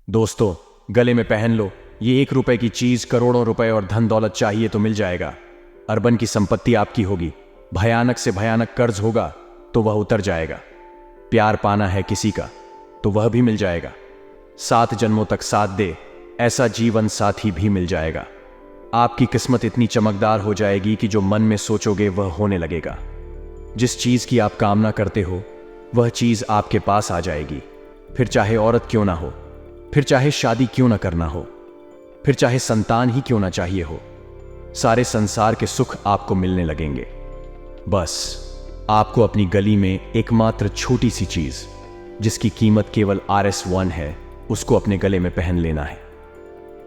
दोस्तों, गले में पहन लो, ये 1 रुपए की चीज करोड़ों रुपए और धन दौलत चाहिए तो मिल जाएगा। अर्बन की संपत्ति आपकी होगी, भयानक से भयानक कर्ज होगा तो वह उतर जाएगा। प्यार पाना है किसी का तो वह भी मिल जाएगा। 7 जन्मों तक साथ दे ऐसा जीवन साथी भी मिल जाएगा। आपकी किस्मत इतनी चमकदार हो जाएगी कि जो मन में सोचोगे वह होने लगेगा। जिस चीज की आप कामना करते हो वह चीज आपके पास आ जाएगी। फिर चाहे औरत क्यों ना हो, फिर चाहे शादी क्यों ना करना हो, फिर चाहे संतान ही क्यों ना चाहिए हो, सारे संसार के सुख आपको मिलने लगेंगे। बस आपको अपनी गली में एकमात्र छोटी सी चीज जिसकी कीमत केवल RS1 है, उसको अपने गले में पहन लेना है।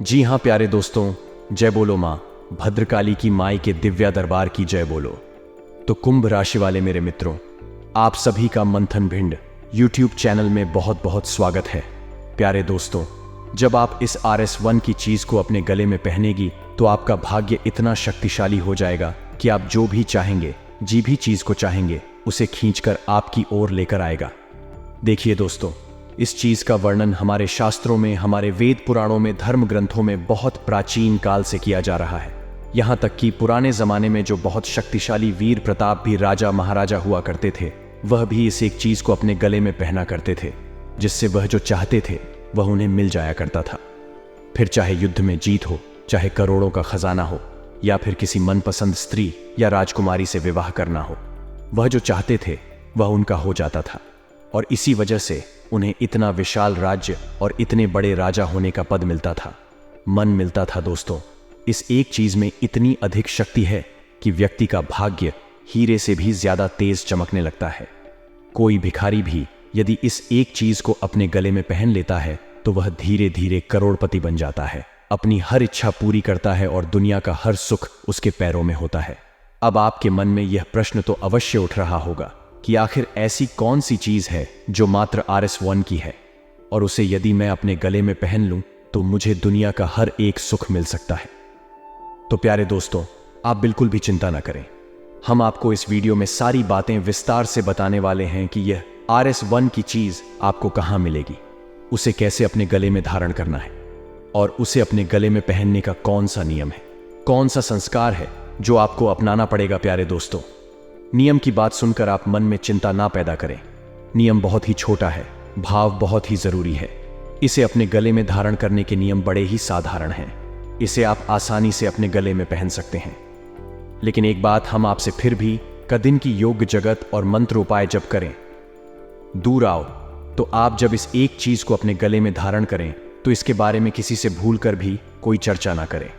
जी हां प्यारे दोस्तों, जय बोलो मां भद्रकाली की माई के दिव्या दरबार की जय बोलो। तो कुंभ राशि वाले मेरे मित्रों, आप सभी का मंथन भिंड YouTube चैनल में बहुत बहुत स्वागत है। प्यारे दोस्तों, जब आप इस RS1 की चीज को अपने गले में पहनेगी तो आपका भाग्य इतना शक्तिशाली हो जाएगा कि आप जो भी चाहेंगे, जी भी चीज को चाहेंगे, उसे खींचकर आपकी ओर लेकर आएगा। देखिए दोस्तों, इस चीज का वर्णन हमारे शास्त्रों में, हमारे वेद पुराणों में, धर्म ग्रंथों में बहुत प्राचीन काल से किया जा रहा है। यहां तक कि पुराने जमाने में जो बहुत शक्तिशाली वीर प्रताप भी राजा महाराजा हुआ करते थे, वह भी इस एक चीज को अपने गले में पहना करते थे, जिससे वह जो चाहते थे वह उन्हें मिल जाया करता था। फिर चाहे युद्ध में जीत हो, चाहे करोड़ों का खजाना हो, या फिर किसी मनपसंद स्त्री या राजकुमारी से विवाह करना हो, वह जो चाहते थे वह उनका हो जाता था। और इसी वजह से उन्हें इतना विशाल राज्य और इतने बड़े राजा होने का पद मिलता था, मन मिलता था। दोस्तों, इस एक चीज में इतनी अधिक शक्ति है कि व्यक्ति का भाग्य हीरे से भी ज्यादा तेज चमकने लगता है। कोई भिखारी भी यदि इस एक चीज को अपने गले में पहन लेता है तो वह धीरे धीरे करोड़पति बन जाता है, अपनी हर इच्छा पूरी करता है और दुनिया का हर सुख उसके पैरों में होता है। अब आपके मन में यह प्रश्न तो अवश्य उठ रहा होगा कि आखिर ऐसी कौन सी चीज है जो मात्र RS1 की है, और उसे यदि मैं अपने गले में पहन लूं तो मुझे दुनिया का हर एक सुख मिल सकता है। तो प्यारे दोस्तों, आप बिल्कुल भी चिंता ना करें, हम आपको इस वीडियो में सारी बातें विस्तार से बताने वाले हैं कि यह RS1 की चीज आपको कहां मिलेगी, उसे कैसे अपने गले में धारण करना है, और उसे अपने गले में पहनने का कौन सा नियम है, कौन सा संस्कार है जो आपको अपनाना पड़ेगा। प्यारे दोस्तों, नियम की बात सुनकर आप मन में चिंता ना पैदा करें। नियम बहुत ही छोटा है, भाव बहुत ही जरूरी है। इसे अपने गले में धारण करने के नियम बड़े ही साधारण हैं। इसे आप आसानी से अपने गले में पहन सकते हैं। लेकिन एक बात हम आपसे फिर भी कदिन की योग जगत और मंत्र उपाय जब करें दूर आओ, तो आप जब इस एक चीज को अपने गले में धारण करें तो इसके बारे में किसी से भूलकर भी कोई चर्चा ना करें।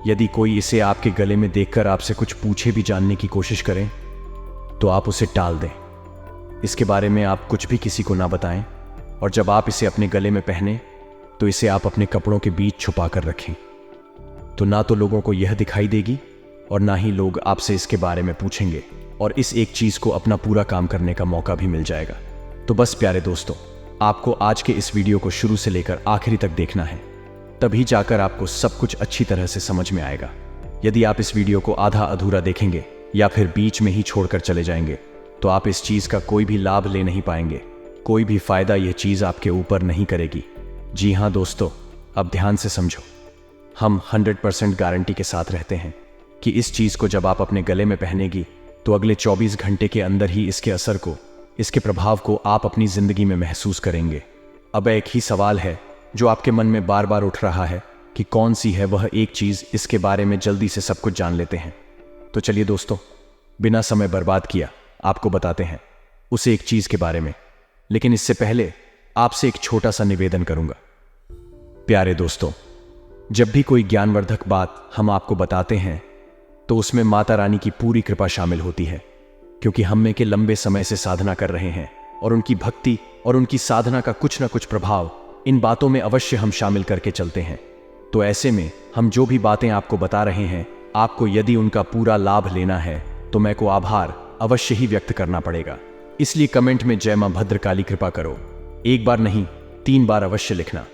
यदि कोई इसे आपके गले में देखकर आपसे कुछ पूछे भी जानने की कोशिश करें तो आप उसे टाल दें। इसके बारे में आप कुछ भी किसी को ना बताएं, और जब आप इसे अपने गले में पहने तो इसे आप अपने कपड़ों के बीच छुपा कर रखें। तो ना तो लोगों को यह दिखाई देगी और ना ही लोग आपसे इसके बारे में पूछेंगे, और इस एक चीज को अपना पूरा काम करने का मौका भी मिल जाएगा। तो बस प्यारे दोस्तों, आपको आज के इस वीडियो को शुरू से लेकर आखिरी तक देखना है, तभी जाकर आपको सब कुछ अच्छी तरह से समझ में आएगा। यदि आप इस वीडियो को आधा अधूरा देखेंगे या फिर बीच में ही छोड़कर चले जाएंगे तो आप इस चीज का कोई भी लाभ ले नहीं पाएंगे, कोई भी फायदा यह चीज आपके ऊपर नहीं करेगी। जी हाँ दोस्तों, अब ध्यान से समझो। हम 100% गारंटी के साथ रहते हैं कि इस चीज को जब आप अपने गले में पहनेगी तो अगले 24 घंटे के अंदर ही इसके असर को, इसके प्रभाव को आप अपनी जिंदगी में महसूस करेंगे। अब एक ही सवाल है जो आपके मन में बार बार उठ रहा है कि कौन सी है वह एक चीज, इसके बारे में जल्दी से सब कुछ जान लेते हैं। तो चलिए दोस्तों, बिना समय बर्बाद किया आपको बताते हैं उस एक चीज के बारे में। लेकिन इससे पहले आपसे एक छोटा सा निवेदन करूंगा। प्यारे दोस्तों, जब भी कोई ज्ञानवर्धक बात हम आपको बताते हैं तो उसमें माता रानी की पूरी कृपा शामिल होती है, क्योंकि हम में के लंबे समय से साधना कर रहे हैं और उनकी भक्ति और उनकी साधना का कुछ ना कुछ प्रभाव इन बातों में अवश्य हम शामिल करके चलते हैं। तो ऐसे में हम जो भी बातें आपको बता रहे हैं, आपको यदि उनका पूरा लाभ लेना है तो मैं को आभार अवश्य ही व्यक्त करना पड़ेगा। इसलिए कमेंट में जय मां भद्रकाली कृपा करो 1 बार नहीं 3 बार अवश्य लिखना।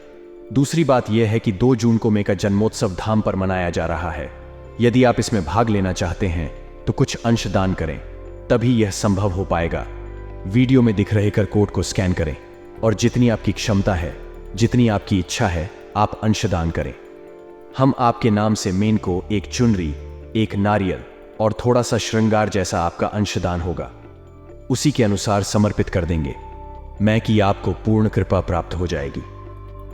दूसरी बात यह है कि 2 जून को मैं का जन्मोत्सव धाम पर मनाया जा रहा है। यदि आप इसमें भाग लेना चाहते हैं तो कुछ अंश दान करें, तभी यह संभव हो पाएगा। वीडियो में दिख रहे QR कोड को स्कैन करें और जितनी आपकी क्षमता है जितनी आपकी इच्छा है आप अंशदान करें। हम आपके नाम से मेन को एक चुनरी, एक नारियल और थोड़ा सा श्रृंगार जैसा आपका अंशदान होगा, उसी के अनुसार समर्पित कर देंगे। मैं कि आपको पूर्ण कृपा प्राप्त हो जाएगी।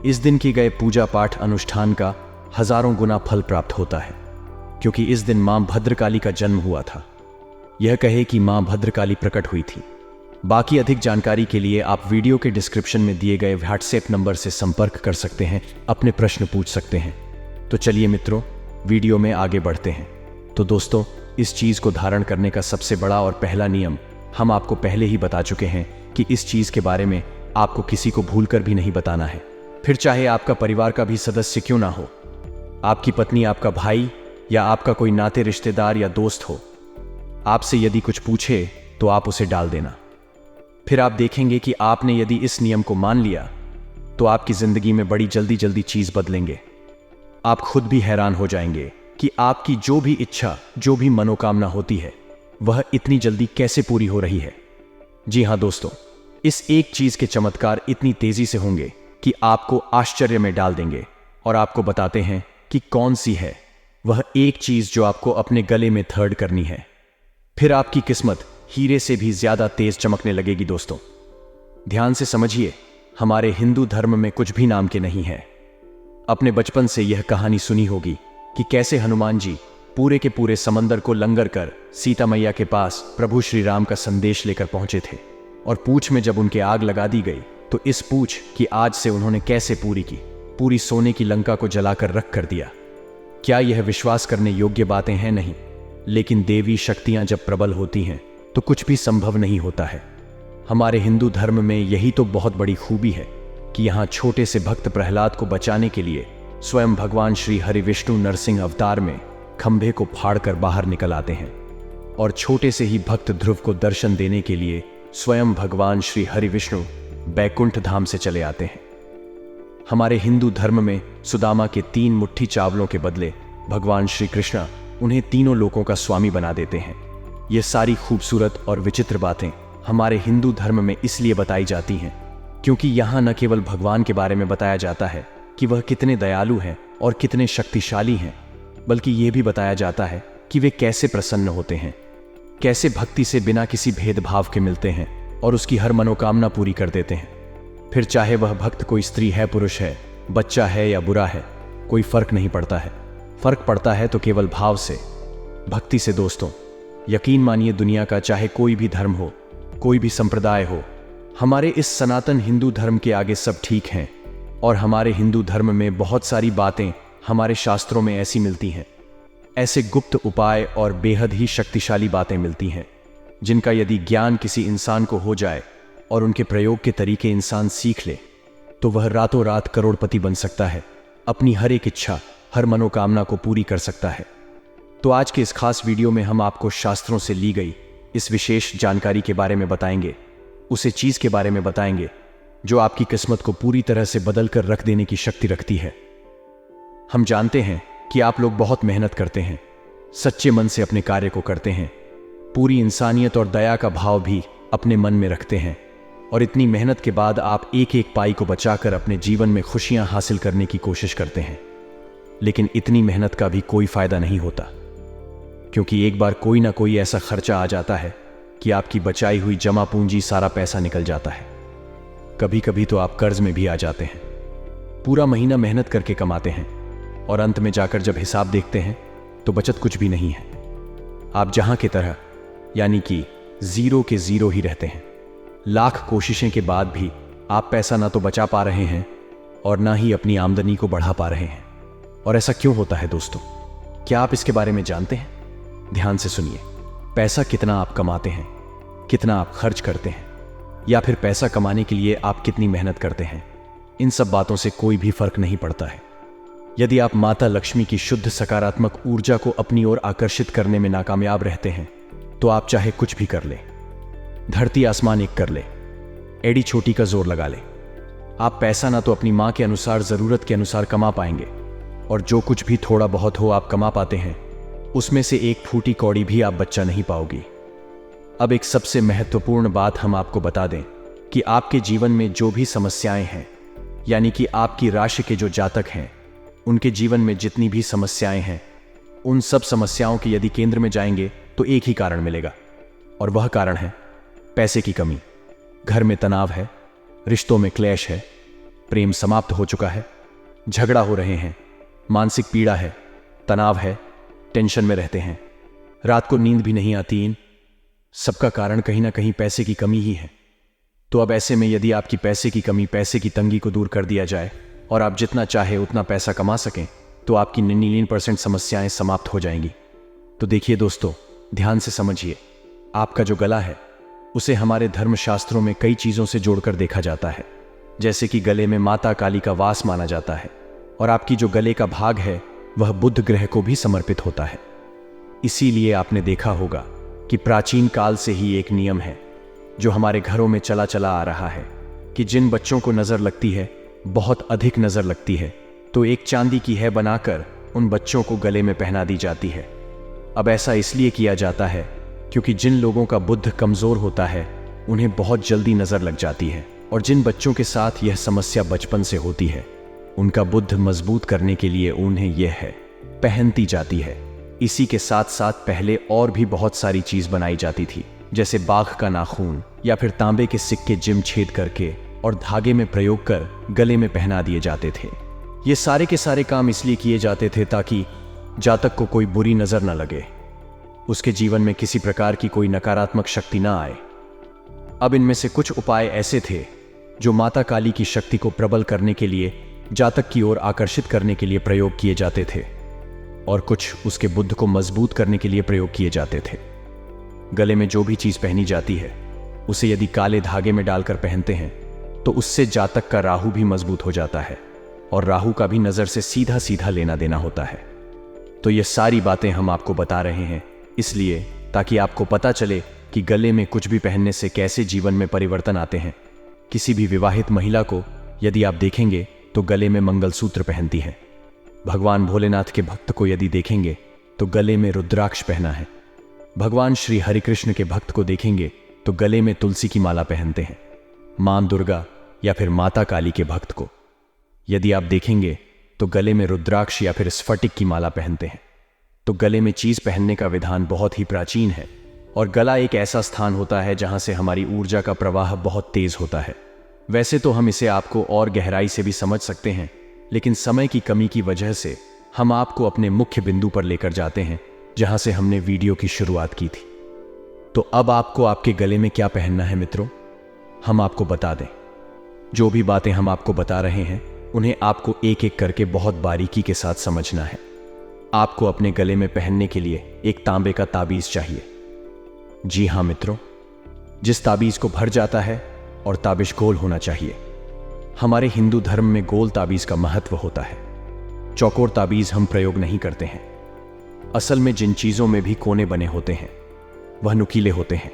इस दिन किए गए पूजा पाठ अनुष्ठान का हजारों गुना फल प्राप्त होता है, क्योंकि इस दिन मां भद्रकाली का जन्म हुआ था। यह कहे कि मां भद्रकाली प्रकट हुई थी। बाकी अधिक जानकारी के लिए आप वीडियो के डिस्क्रिप्शन में दिए गए व्हाट्सएप नंबर से संपर्क कर सकते हैं, अपने प्रश्न पूछ सकते हैं। तो चलिए मित्रों, वीडियो में आगे बढ़ते हैं। तो दोस्तों, इस चीज को धारण करने का सबसे बड़ा और पहला नियम हम आपको पहले ही बता चुके हैं कि इस चीज के बारे में आपको किसी को भूलकर भी नहीं बताना है, फिर चाहे आपका परिवार का भी सदस्य क्यों ना हो, आपकी पत्नी, आपका भाई या आपका कोई नाते रिश्तेदार या दोस्त हो। आपसे यदि कुछ पूछे तो आप उसे डाल देना। फिर आप देखेंगे कि आपने यदि इस नियम को मान लिया तो आपकी जिंदगी में बड़ी जल्दी जल्दी चीज बदलेंगे। आप खुद भी हैरान हो जाएंगे कि आपकी जो भी इच्छा, जो भी मनोकामना होती है, वह इतनी जल्दी कैसे पूरी हो रही है। जी हां दोस्तों, इस एक चीज के चमत्कार इतनी तेजी से होंगे कि आपको आश्चर्य में डाल देंगे। और आपको बताते हैं कि कौन सी है वह एक चीज जो आपको अपने गले में थर्ड करनी है। फिर आपकी किस्मत हीरे से भी ज्यादा तेज चमकने लगेगी। दोस्तों ध्यान से समझिए, हमारे हिंदू धर्म में कुछ भी नाम के नहीं है। अपने बचपन से यह कहानी सुनी होगी कि कैसे हनुमान जी पूरे के पूरे समंदर को लंगर कर सीता मैया के पास प्रभु श्री राम का संदेश लेकर पहुंचे थे। और पूंछ में जब उनके आग लगा दी गई तो इस पूंछ की आज से उन्होंने कैसे पूरी की, पूरी सोने की लंका को जलाकर रख कर दिया। क्या यह विश्वास करने योग्य बातें हैं? नहीं। लेकिन देवी शक्तियां जब प्रबल होती हैं तो कुछ भी संभव नहीं होता है। हमारे हिंदू धर्म में यही तो बहुत बड़ी खूबी है कि यहाँ छोटे से भक्त प्रहलाद को बचाने के लिए स्वयं भगवान श्री हरि विष्णु नरसिंह अवतार में खंभे को फाड़कर बाहर निकल आते हैं। और छोटे से ही भक्त ध्रुव को दर्शन देने के लिए स्वयं भगवान श्री हरि विष्णु बैकुंठ धाम से चले आते हैं। हमारे हिंदू धर्म में सुदामा के 3 मुट्ठी चावलों के बदले भगवान श्री कृष्ण उन्हें तीनों लोकों का स्वामी बना देते हैं। ये सारी खूबसूरत और विचित्र बातें हमारे हिंदू धर्म में इसलिए बताई जाती हैं क्योंकि यहाँ न केवल भगवान के बारे में बताया जाता है कि वह कितने दयालु हैं और कितने शक्तिशाली हैं, बल्कि यह भी बताया जाता है कि वे कैसे प्रसन्न होते हैं, कैसे भक्ति से बिना किसी भेदभाव के मिलते हैं और उसकी हर मनोकामना पूरी कर देते हैं। फिर चाहे वह भक्त कोई स्त्री है, पुरुष है, बच्चा है या बुरा है, कोई फर्क नहीं पड़ता है। फर्क पड़ता है तो केवल भाव से, भक्ति से। दोस्तों यकीन मानिए, दुनिया का चाहे कोई भी धर्म हो, कोई भी संप्रदाय हो, हमारे इस सनातन हिंदू धर्म के आगे सब ठीक हैं। और हमारे हिंदू धर्म में बहुत सारी बातें हमारे शास्त्रों में ऐसी मिलती हैं, ऐसे गुप्त उपाय और बेहद ही शक्तिशाली बातें मिलती हैं जिनका यदि ज्ञान किसी इंसान को हो जाए और उनके प्रयोग के तरीके इंसान सीख ले तो वह रातों रात करोड़पति बन सकता है, अपनी हर एक इच्छा, हर मनोकामना को पूरी कर सकता है। तो आज के इस खास वीडियो में हम आपको शास्त्रों से ली गई इस विशेष जानकारी के बारे में बताएंगे, उसे चीज के बारे में बताएंगे जो आपकी किस्मत को पूरी तरह से बदल कर रख देने की शक्ति रखती है। हम जानते हैं कि आप लोग बहुत मेहनत करते हैं, सच्चे मन से अपने कार्य को करते हैं, पूरी इंसानियत और दया का भाव भी अपने मन में रखते हैं, और इतनी मेहनत के बाद आप एक एक पाई को बचाकर अपने जीवन में खुशियां हासिल करने की कोशिश करते हैं। लेकिन इतनी मेहनत का भी कोई फायदा नहीं होता, क्योंकि एक बार कोई ना कोई ऐसा खर्चा आ जाता है कि आपकी बचाई हुई जमा पूंजी सारा पैसा निकल जाता है। कभी कभी तो आप कर्ज में भी आ जाते हैं। पूरा महीना मेहनत करके कमाते हैं और अंत में जाकर जब हिसाब देखते हैं तो बचत कुछ भी नहीं है। आप जहां की तरह यानी कि जीरो के जीरो ही रहते हैं। लाख कोशिशें के बाद भी आप पैसा ना तो बचा पा रहे हैं और ना ही अपनी आमदनी को बढ़ा पा रहे हैं। और ऐसा क्यों होता है दोस्तों? क्या आप इसके बारे में जानते हैं? ध्यान से सुनिए। पैसा कितना आप कमाते हैं, कितना आप खर्च करते हैं, या फिर पैसा कमाने के लिए आप कितनी मेहनत करते हैं, इन सब बातों से कोई भी फर्क नहीं पड़ता है। यदि आप माता लक्ष्मी की शुद्ध सकारात्मक ऊर्जा को अपनी ओर आकर्षित करने में नाकामयाब रहते हैं तो आप चाहे कुछ भी कर ले, धरती आसमान एक कर ले, एड़ी छोटी का जोर लगा ले, आप पैसा ना तो अपनी मां के अनुसार, जरूरत के अनुसार कमा पाएंगे, और जो कुछ भी थोड़ा बहुत हो आप कमा पाते हैं उसमें से एक फूटी कौड़ी भी आप बचा नहीं पाओगी। अब एक सबसे महत्वपूर्ण बात हम आपको बता दें कि आपके जीवन में जो भी समस्याएं हैं यानी कि आपकी राशि के जो जातक हैं उनके जीवन में जितनी भी समस्याएं हैं, उन सब समस्याओं के यदि केंद्र में जाएंगे तो एक ही कारण मिलेगा, और वह कारण है पैसे की कमी। घर में तनाव है, रिश्तों में क्लेश है, प्रेम समाप्त हो चुका है, झगड़ा हो रहे हैं, मानसिक पीड़ा है, तनाव है, टेंशन में रहते हैं, रात को नींद भी नहीं आती। इन सबका कारण कहीं ना कहीं पैसे की कमी ही है। तो अब ऐसे में यदि आपकी पैसे की कमी, पैसे की तंगी को दूर कर दिया जाए और आप जितना चाहे उतना पैसा कमा सकें, तो आपकी 99% समस्याएं समाप्त हो जाएंगी। तो देखिए दोस्तों, ध्यान से समझिए, आपका जो गला है उसे हमारे धर्मशास्त्रों में कई चीज़ों से जोड़कर देखा जाता है। जैसे कि गले में माता काली का वास माना जाता है, और आपकी जो गले का भाग है वह बुध ग्रह को भी समर्पित होता है। इसीलिए आपने देखा होगा कि प्राचीन काल से ही एक नियम है जो हमारे घरों में चला चला आ रहा है कि जिन बच्चों को नज़र लगती है, बहुत अधिक नज़र लगती है, तो एक चांदी की है बनाकर उन बच्चों को गले में पहना दी जाती है। अब ऐसा इसलिए किया जाता है क्योंकि जिन लोगों का बुद्ध कमज़ोर होता है उन्हें बहुत जल्दी नज़र लग जाती है, और जिन बच्चों के साथ यह समस्या बचपन से होती है उनका बुद्ध मजबूत करने के लिए उन्हें यह है पहनती जाती है। इसी के साथ साथ पहले और भी बहुत सारी चीज बनाई जाती थी, जैसे बाघ का नाखून या फिर तांबे के सिक्के जिम छेद करके और धागे में प्रयोग कर गले में पहना दिए जाते थे। ये सारे के सारे काम इसलिए किए जाते थे ताकि जातक को कोई बुरी नजर न लगे, उसके जीवन में किसी प्रकार की कोई नकारात्मक शक्ति ना आए। अब इनमें से कुछ उपाय ऐसे थे जो माता काली की शक्ति को प्रबल करने के लिए, जातक की ओर आकर्षित करने के लिए प्रयोग किए जाते थे, और कुछ उसके बुद्ध को मजबूत करने के लिए प्रयोग किए जाते थे। गले में जो भी चीज पहनी जाती है उसे यदि काले धागे में डालकर पहनते हैं तो उससे जातक का राहु भी मजबूत हो जाता है, और राहु का भी नजर से सीधा सीधा लेना देना होता है। तो ये सारी बातें हम आपको बता रहे हैं इसलिए ताकि आपको पता चले कि गले में कुछ भी पहनने से कैसे जीवन में परिवर्तन आते हैं। किसी भी विवाहित महिला को यदि आप देखेंगे तो गले में मंगलसूत्र पहनती है। भगवान भोलेनाथ के भक्त को यदि देखेंगे तो गले में रुद्राक्ष पहना है। भगवान श्री हरिकृष्ण के भक्त को देखेंगे तो गले में तुलसी की माला पहनते हैं। मां दुर्गा या फिर माता काली के भक्त को यदि आप देखेंगे तो गले में रुद्राक्ष या फिर स्फटिक की माला पहनते हैं। तो गले में चीज पहनने का विधान बहुत ही प्राचीन है, और गला एक ऐसा स्थान होता है जहां से हमारी ऊर्जा का प्रवाह बहुत तेज होता है। वैसे तो हम इसे आपको और गहराई से भी समझ सकते हैं, लेकिन समय की कमी की वजह से हम आपको अपने मुख्य बिंदु पर लेकर जाते हैं जहां से हमने वीडियो की शुरुआत की थी। तो अब आपको आपके गले में क्या पहनना है मित्रों, हम आपको बता दें। जो भी बातें हम आपको बता रहे हैं उन्हें आपको एक एक करके बहुत बारीकी के साथ समझना है। आपको अपने गले में पहनने के लिए एक तांबे का ताबीज चाहिए। जी हां मित्रों, जिस ताबीज को भर जाता है और ताबिश गोल होना चाहिए। हमारे हिंदू धर्म में गोल ताबीज का महत्व होता है। चौकोर ताबीज हम प्रयोग नहीं करते हैं। असल में जिन चीजों में भी कोने बने होते हैं वह नुकीले होते हैं,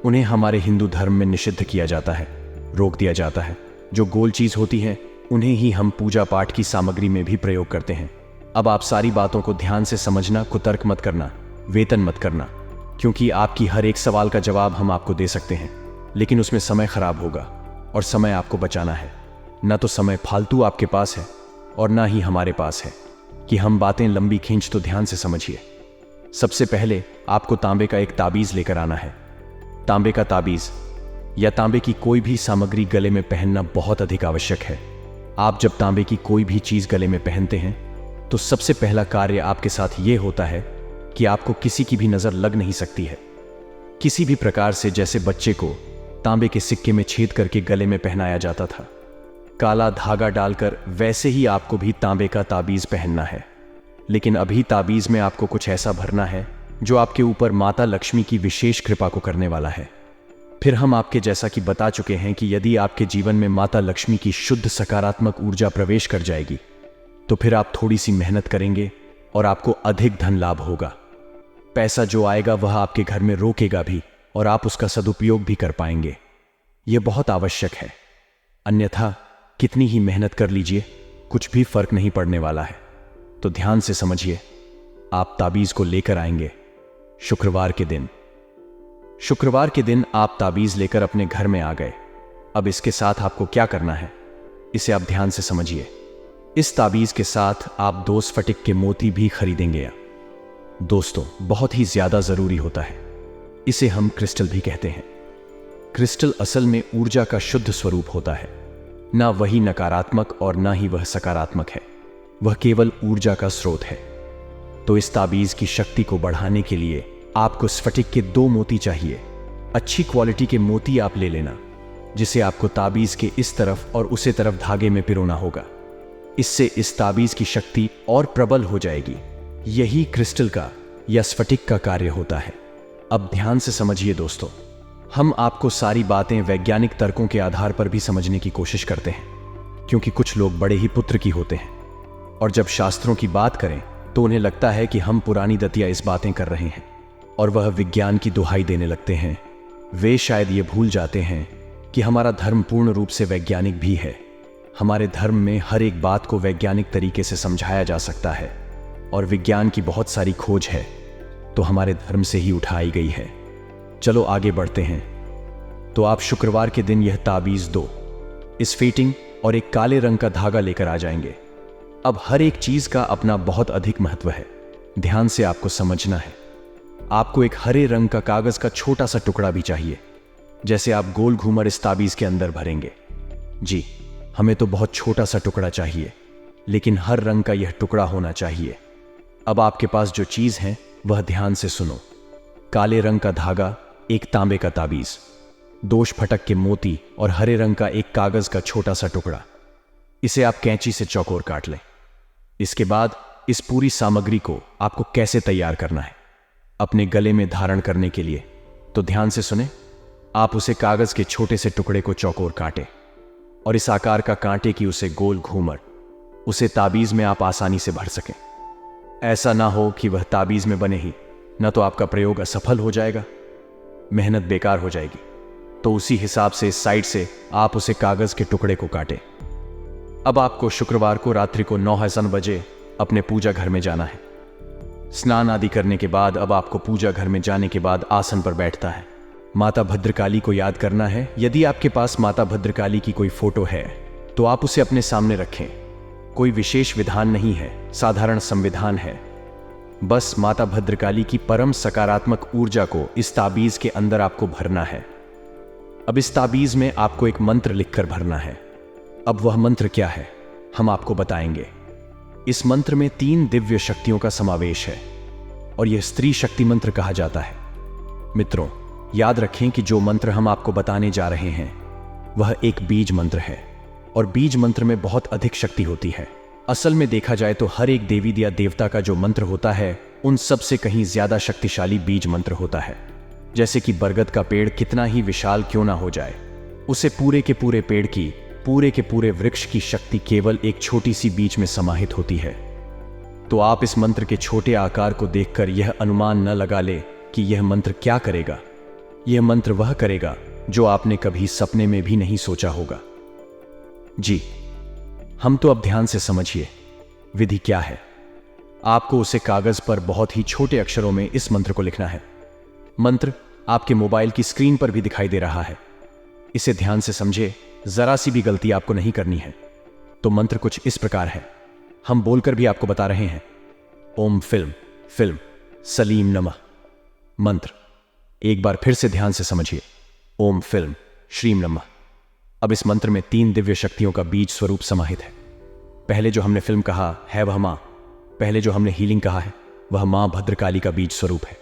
उन्हें हमारे हिंदू धर्म में निषिद्ध किया जाता है, रोक दिया जाता है। जो गोल चीज होती है उन्हें ही हम पूजा पाठ की सामग्री में भी प्रयोग करते हैं। अब आप सारी बातों को ध्यान से समझना, कुतर्क मत करना, वेतन मत करना, क्योंकि आपकी हर एक सवाल का जवाब हम आपको दे सकते हैं, लेकिन उसमें समय खराब होगा, और समय आपको बचाना है। न तो समय फालतू आपके पास है और ना ही हमारे पास है कि हम बातें लंबी खींच। तो ध्यान से समझिए। सबसे पहले आपको तांबे का एक ताबीज लेकर आना है। तांबे का ताबीज या तांबे की कोई भी सामग्री गले में पहनना बहुत अधिक आवश्यक है। आप जब तांबे की कोई भी चीज गले में पहनते हैं तो सबसे पहला कार्य आपके साथ यह होता है कि आपको किसी की भी नजर लग नहीं सकती है किसी भी प्रकार से। जैसे बच्चे को तांबे के सिक्के में छेद करके गले में पहनाया जाता था काला धागा डालकर, वैसे ही आपको भी तांबे का ताबीज पहनना है। लेकिन अभी ताबीज में आपको कुछ ऐसा भरना है जो आपके ऊपर माता लक्ष्मी की विशेष कृपा को करने वाला है। फिर हम आपके जैसा कि बता चुके हैं कि यदि आपके जीवन में माता लक्ष्मी की शुद्ध सकारात्मक ऊर्जा प्रवेश कर जाएगी तो फिर आप थोड़ी सी मेहनत करेंगे और आपको अधिक धन लाभ होगा। पैसा जो आएगा वह आपके घर में रोकेगा भी और आप उसका सदुपयोग भी कर पाएंगे। यह बहुत आवश्यक है, अन्यथा कितनी ही मेहनत कर लीजिए कुछ भी फर्क नहीं पड़ने वाला है। तो ध्यान से समझिए। आप ताबीज को लेकर आएंगे शुक्रवार के दिन। शुक्रवार के दिन आप ताबीज लेकर अपने घर में आ गए। अब इसके साथ आपको क्या करना है, इसे आप ध्यान से समझिए। इस ताबीज के साथ आप 2 स्फटिक के मोती भी खरीदेंगे। दोस्तों, बहुत ही ज्यादा जरूरी होता है। इसे हम क्रिस्टल भी कहते हैं। क्रिस्टल असल में ऊर्जा का शुद्ध स्वरूप होता है। ना वही नकारात्मक और ना ही वह सकारात्मक है, वह केवल ऊर्जा का स्रोत है। तो इस ताबीज की शक्ति को बढ़ाने के लिए आपको स्फटिक के 2 मोती चाहिए। अच्छी क्वालिटी के मोती आप ले लेना, जिसे आपको ताबीज के इस तरफ और उसे तरफ धागे में पिरोना होगा। इससे इस ताबीज की शक्ति और प्रबल हो जाएगी। यही क्रिस्टल का या स्फटिक का कार्य होता है। अब ध्यान से समझिए दोस्तों, हम आपको सारी बातें वैज्ञानिक तर्कों के आधार पर भी समझने की कोशिश करते हैं, क्योंकि कुछ लोग बड़े ही पुत्र की होते हैं और जब शास्त्रों की बात करें तो उन्हें लगता है कि हम पुरानी दतिया इस बातें कर रहे हैं और वह विज्ञान की दुहाई देने लगते हैं। वे शायद ये भूल जाते हैं कि हमारा धर्म पूर्ण रूप से वैज्ञानिक भी है। हमारे धर्म में हर एक बात को वैज्ञानिक तरीके से समझाया जा सकता है और विज्ञान की बहुत सारी खोज है तो हमारे धर्म से ही उठाई गई है। चलो आगे बढ़ते हैं। तो आप शुक्रवार के दिन यह ताबीज 2, इस फिटिंग और एक काले रंग का धागा लेकर आ जाएंगे। अब हर एक चीज का अपना बहुत अधिक महत्व है। ध्यान से आपको समझना है। आपको एक हरे रंग का कागज का छोटा सा टुकड़ा भी चाहिए, जैसे आप गोल घूमर इस ताबीज के अंदर भरेंगे। जी, हमें तो बहुत छोटा सा टुकड़ा चाहिए, लेकिन हर रंग का यह टुकड़ा होना चाहिए। अब आपके पास जो चीज है वह ध्यान से सुनो। काले रंग का धागा, एक तांबे का ताबीज, 2 स्फटिक के मोती और हरे रंग का एक कागज का छोटा सा टुकड़ा। इसे आप कैंची से चौकोर काट लें। इसके बाद इस पूरी सामग्री को आपको कैसे तैयार करना है अपने गले में धारण करने के लिए, तो ध्यान से सुने। आप उसे कागज के छोटे से टुकड़े को चौकोर काटें और इस आकार का कांटे की उसे गोल घूमर उसे ताबीज में आप आसानी से भर सकें। ऐसा ना हो कि वह ताबीज में बने ही, न तो आपका प्रयोग असफल हो जाएगा, मेहनत बेकार हो जाएगी। तो उसी हिसाब से इस साइड से आप उसे कागज के टुकड़े को काटें। अब आपको शुक्रवार को रात्रि को 9 बजे अपने पूजा घर में जाना है। स्नान आदि करने के बाद अब आपको पूजा घर में जाने के बाद आसन पर बैठता है। माता भद्रकाली को याद करना है। यदि आपके पास माता भद्रकाली की कोई फोटो है तो आप उसे अपने सामने रखें। कोई विशेष विधान नहीं है, साधारण संविधान है। बस माता भद्रकाली की परम सकारात्मक ऊर्जा को इस ताबीज के अंदर आपको भरना है। अब इस ताबीज में आपको एक मंत्र लिखकर भरना है। अब वह मंत्र क्या है हम आपको बताएंगे। इस मंत्र में 3 दिव्य शक्तियों का समावेश है और यह स्त्री शक्ति मंत्र कहा जाता है। मित्रों, याद रखें कि जो मंत्र हम आपको बताने जा रहे हैं वह एक बीज मंत्र है और बीज मंत्र में बहुत अधिक शक्ति होती है। असल में देखा जाए तो हर एक देवी या देवता का जो मंत्र होता है उन सब से कहीं ज्यादा शक्तिशाली बीज मंत्र होता है। जैसे कि बरगद का पेड़ कितना ही विशाल क्यों ना हो जाए, उसे पूरे के पूरे पेड़ की, पूरे के पूरे वृक्ष की शक्ति केवल एक छोटी सी बीज में समाहित होती है। तो आप इस मंत्र के छोटे आकार को देखकर यह अनुमान न लगा ले कि यह मंत्र क्या करेगा। यह मंत्र वह करेगा जो आपने कभी सपने में भी नहीं सोचा होगा। जी, हम तो अब ध्यान से समझिए विधि क्या है। आपको उसे कागज पर बहुत ही छोटे अक्षरों में इस मंत्र को लिखना है। मंत्र आपके मोबाइल की स्क्रीन पर भी दिखाई दे रहा है। इसे ध्यान से समझे, जरा सी भी गलती आपको नहीं करनी है। तो मंत्र कुछ इस प्रकार है, हम बोलकर भी आपको बता रहे हैं। ओम फिल्म सलीम नमः। मंत्र एक बार फिर से ध्यान से समझिए। ओम फिल्म श्रीम नमः। अब इस मंत्र में 3 दिव्य शक्तियों का बीज स्वरूप समाहित है। पहले जो हमने फिल्म कहा है वह मां, पहले जो हमने हीलिंग कहा है वह मां भद्रकाली का बीज स्वरूप है।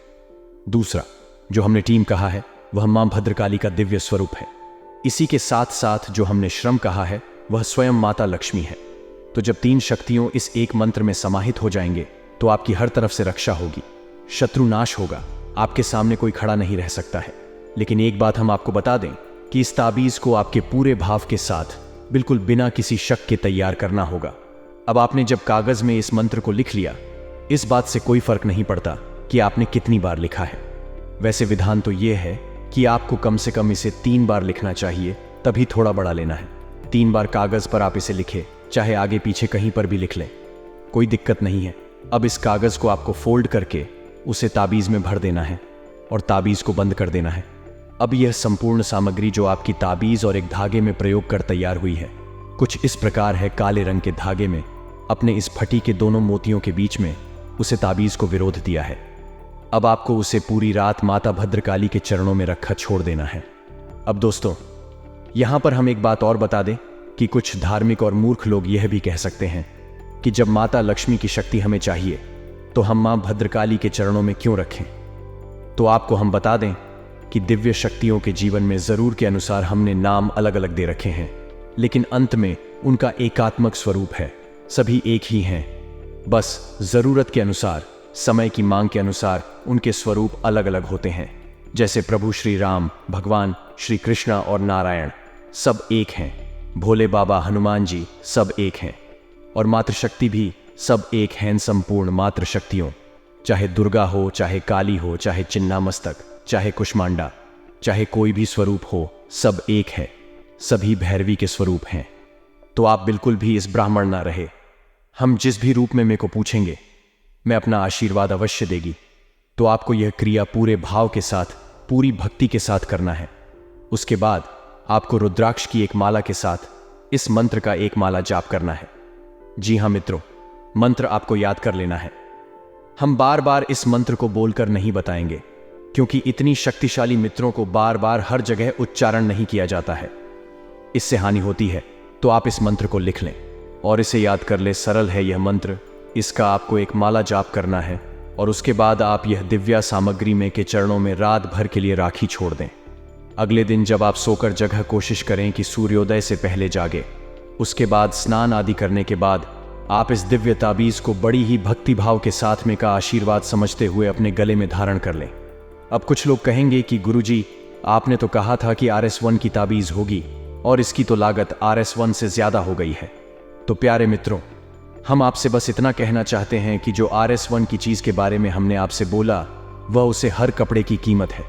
दूसरा जो हमने टीम कहा है वह मां भद्रकाली का दिव्य स्वरूप है। इसी के साथ साथ जो हमने श्रम कहा है वह स्वयं माता लक्ष्मी है। तो जब 3 शक्तियों इस एक मंत्र में समाहित हो जाएंगे तो आपकी हर तरफ से रक्षा होगी, शत्रु नाश होगा, आपके सामने कोई खड़ा नहीं रह सकता है। लेकिन एक बात हम आपको बता दें कि इस ताबीज को आपके पूरे भाव के साथ बिल्कुल बिना किसी शक के तैयार करना होगा। अब आपने जब कागज में इस मंत्र को लिख लिया, इस बात से कोई फर्क नहीं पड़ता कि आपने कितनी बार लिखा है। वैसे विधान तो यह है कि आपको कम से कम इसे 3 बार लिखना चाहिए, तभी थोड़ा बड़ा लेना है। 3 बार कागज पर आप इसे लिखें, चाहे आगे पीछे कहीं पर भी लिख लें, कोई दिक्कत नहीं है। अब इस कागज को आपको फोल्ड करके उसे ताबीज में भर देना है और ताबीज को बंद कर देना है। अब यह संपूर्ण सामग्री जो आपकी ताबीज और एक धागे में प्रयोग कर तैयार हुई है, कुछ इस प्रकार है। काले रंग के धागे में अपने इस फटी के दोनों मोतियों के बीच में उसे ताबीज को विरोध दिया है। अब आपको उसे पूरी रात माता भद्रकाली के चरणों में रखा छोड़ देना है। अब दोस्तों, यहां पर हम एक बात और बता दें कि कुछ धार्मिक और मूर्ख लोग यह भी कह सकते हैं कि जब माता लक्ष्मी की शक्ति हमें चाहिए तो हम मां भद्रकाली के चरणों में क्यों रखें। तो आपको हम बता दें कि दिव्य शक्तियों के जीवन में जरूर के अनुसार हमने नाम अलग अलग दे रखे हैं, लेकिन अंत में उनका एकात्मक स्वरूप है। सभी एक ही हैं, बस जरूरत के अनुसार, समय की मांग के अनुसार उनके स्वरूप अलग अलग होते हैं। जैसे प्रभु श्री राम, भगवान श्री कृष्ण और नारायण सब एक हैं, भोले बाबा, हनुमान जी सब एक हैं, और मातृशक्ति भी सब एक हैं। संपूर्ण मातृशक्तियों, चाहे दुर्गा हो, चाहे काली हो, चाहे चिन्नामस्तक, चाहे कुष्मांडा, चाहे कोई भी स्वरूप हो, सब एक है। सभी भैरवी के स्वरूप हैं। तो आप बिल्कुल भी इस ब्राह्मण ना रहे। हम जिस भी रूप में मेरे को पूछेंगे, मैं अपना आशीर्वाद अवश्य देगी। तो आपको यह क्रिया पूरे भाव के साथ, पूरी भक्ति के साथ करना है। उसके बाद आपको रुद्राक्ष की एक माला के साथ इस मंत्र का एक माला जाप करना है। जी हाँ मित्रों, मंत्र आपको याद कर लेना है। हम बार बार इस मंत्र को बोलकर नहीं बताएंगे, क्योंकि इतनी शक्तिशाली मित्रों को बार बार हर जगह उच्चारण नहीं किया जाता है, इससे हानि होती है। तो आप इस मंत्र को लिख लें और इसे याद कर ले। सरल है यह मंत्र, इसका आपको एक माला जाप करना है और उसके बाद आप यह दिव्या सामग्री में के चरणों में रात भर के लिए राखी छोड़ दें। अगले दिन जब आप सोकर जगह, कोशिश करें कि सूर्योदय से पहले जागे। उसके बाद स्नान आदि करने के बाद आप इस दिव्य ताबीज को बड़ी ही भक्ति भाव के साथ में का आशीर्वाद समझते हुए अपने गले में धारण कर लें। अब कुछ लोग कहेंगे कि गुरुजी, आपने तो कहा था कि RS1 की ताबीज होगी और इसकी तो लागत RS1 से ज्यादा हो गई है। तो प्यारे मित्रों, हम आपसे बस इतना कहना चाहते हैं कि जो RS1 की चीज के बारे में हमने आपसे बोला, वह उसे हर कपड़े की कीमत है,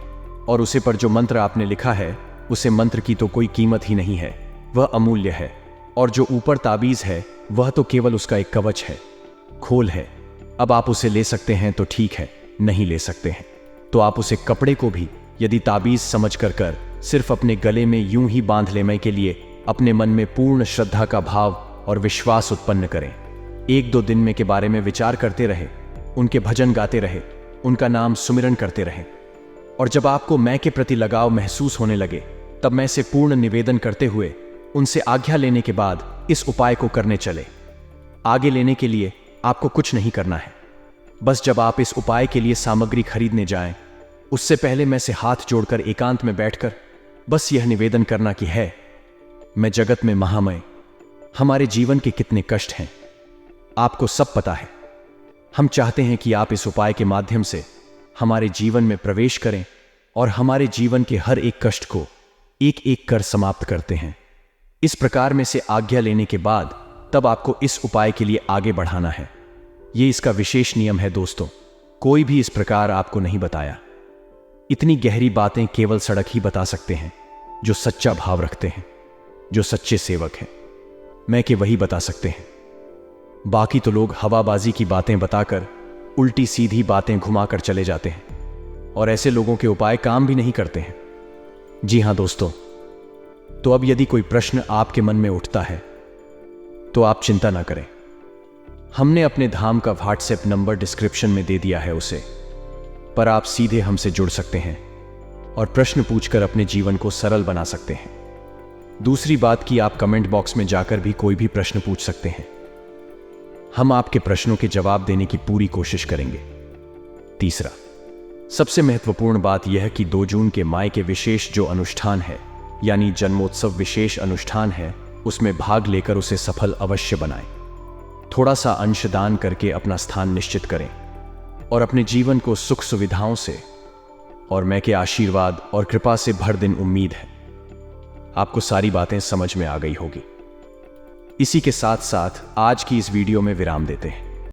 और उसे पर जो मंत्र आपने लिखा है, उसे मंत्र की तो कोई कीमत ही नहीं है, वह अमूल्य है। और जो ऊपर ताबीज है, वह तो केवल उसका एक कवच है, खोल है। अब आप उसे ले सकते हैं तो ठीक है, नहीं ले सकते हैं तो आप उसे कपड़े को भी यदि ताबीज समझ कर सिर्फ अपने गले में यूं ही बांध लेने के लिए अपने मन में पूर्ण श्रद्धा का भाव और विश्वास उत्पन्न करें। 1-2 दिन में के बारे में विचार करते रहे, उनके भजन गाते रहे, उनका नाम सुमिरन करते रहे, और जब आपको मैं के प्रति लगाव महसूस होने लगे, तब मैं से पूर्ण निवेदन करते हुए उनसे आज्ञा लेने के बाद इस उपाय को करने चले। आगे लेने के लिए आपको कुछ नहीं करना है। बस जब आप इस उपाय के लिए सामग्री खरीदने जाएं, उससे पहले मैं से हाथ जोड़कर एकांत में बैठकर बस यह निवेदन करना कि है मैं जगत में महामय, हमारे जीवन के कितने कष्ट हैं, आपको सब पता है। हम चाहते हैं कि आप इस उपाय के माध्यम से हमारे जीवन में प्रवेश करें और हमारे जीवन के हर एक कष्ट को एक एक कर समाप्त करते हैं। इस प्रकार में से आज्ञा लेने के बाद तब आपको इस उपाय के लिए आगे बढ़ाना है। यह इसका विशेष नियम है दोस्तों, कोई भी इस प्रकार आपको नहीं बताया। इतनी गहरी बातें केवल सड़क ही बता सकते हैं, जो सच्चा भाव रखते हैं, जो सच्चे सेवक हैं। मैं के वही बता सकते हैं। बाकी तो लोग हवाबाजी की बातें बताकर उल्टी सीधी बातें घुमाकर चले जाते हैं, और ऐसे लोगों के उपाय काम भी नहीं करते हैं। जी हां दोस्तों, तो अब यदि कोई प्रश्न आपके मन में उठता है तो आप चिंता ना करें। हमने अपने धाम का व्हाट्सएप नंबर डिस्क्रिप्शन में दे दिया है उसे, पर आप सीधे हमसे जुड़ सकते हैं और प्रश्न पूछकर अपने जीवन को सरल बना सकते हैं। दूसरी बात कि आप कमेंट बॉक्स में जाकर भी कोई भी प्रश्न पूछ सकते हैं, हम आपके प्रश्नों के जवाब देने की पूरी कोशिश करेंगे। तीसरा, सबसे महत्वपूर्ण बात यह कि 2 जून के माई के विशेष जो अनुष्ठान है, यानी जन्मोत्सव विशेष अनुष्ठान है, उसमें भाग लेकर उसे सफल अवश्य बनाएं। थोड़ा सा अंशदान करके अपना स्थान निश्चित करें और अपने जीवन को सुख सुविधाओं से और मैं के आशीर्वाद और कृपा से भर दिन उम्मीद है आपको सारी बातें समझ में आ गई होगी। इसी के साथ साथ आज की इस वीडियो में विराम देते हैं।